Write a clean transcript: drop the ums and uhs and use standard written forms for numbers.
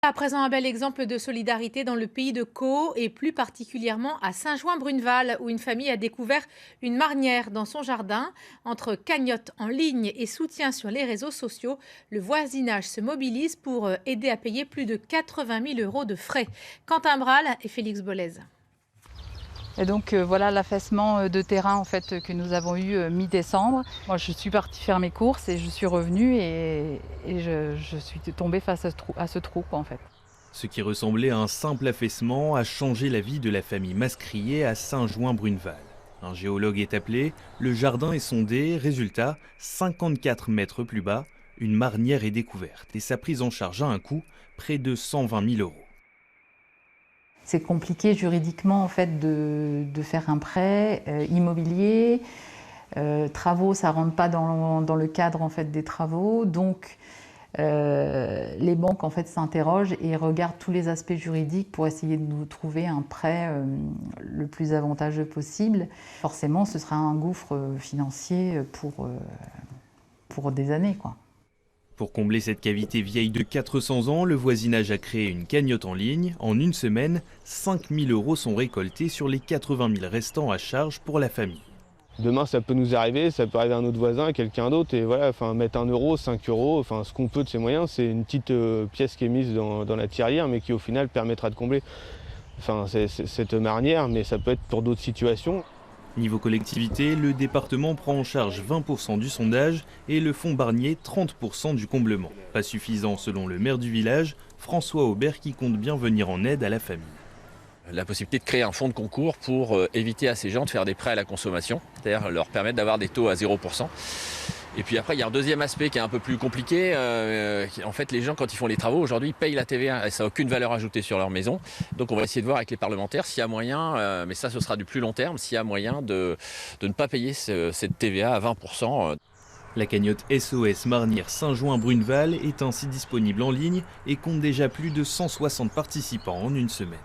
À présent, un bel exemple de solidarité dans le pays de Caux et plus particulièrement à Saint-Jouin-Bruneval où une famille a découvert une marnière dans son jardin. Entre cagnotte en ligne et soutien sur les réseaux sociaux, le voisinage se mobilise pour aider à payer plus de 80 000 € de frais. Quentin Bral et Félix Bollez. Et donc voilà l'affaissement de terrain en fait que nous avons eu mi-décembre. Moi je suis partie faire mes courses et je suis revenue et je suis tombée face à ce trou en fait. Ce qui ressemblait à un simple affaissement a changé la vie de la famille Mascrier à Saint-Jouin-Bruneval. Un géologue est appelé, le jardin est sondé, résultat, 54 mètres plus bas, une marnière est découverte et sa prise en charge a un coût, près de 120 000 €. C'est compliqué juridiquement en fait de faire un prêt immobilier. Travaux, ça rentre pas dans le cadre en fait des travaux, donc les banques en fait s'interrogent et regardent tous les aspects juridiques pour essayer de nous trouver un prêt le plus avantageux possible. Forcément, ce sera un gouffre financier pour des années, quoi. Pour combler cette cavité vieille de 400 ans, le voisinage a créé une cagnotte en ligne. En une semaine, 5 000 € sont récoltés sur les 80 000 restants à charge pour la famille. Demain, ça peut nous arriver, ça peut arriver à un autre voisin, à quelqu'un d'autre. Et voilà, mettre 1 euro, 5 €, ce qu'on peut de ses moyens, c'est une petite pièce qui est mise dans la tirelire, mais qui au final permettra de combler cette marnière, mais ça peut être pour d'autres situations. Niveau collectivité, le département prend en charge 20% du sondage et le fonds Barnier 30% du comblement. Pas suffisant selon le maire du village, François Aubert, qui compte bien venir en aide à la famille. La possibilité de créer un fonds de concours pour éviter à ces gens de faire des prêts à la consommation, c'est-à-dire leur permettre d'avoir des taux à 0%. Et puis après, il y a un deuxième aspect qui est un peu plus compliqué. En fait, les gens, quand ils font les travaux, aujourd'hui, ils payent la TVA et ça n'a aucune valeur ajoutée sur leur maison. Donc on va essayer de voir avec les parlementaires s'il y a moyen, mais ça, ce sera du plus long terme, s'il y a moyen de ne pas payer cette TVA à 20%. La cagnotte SOS Marnière Saint-Jouin-Bruneval est ainsi disponible en ligne et compte déjà plus de 160 participants en une semaine.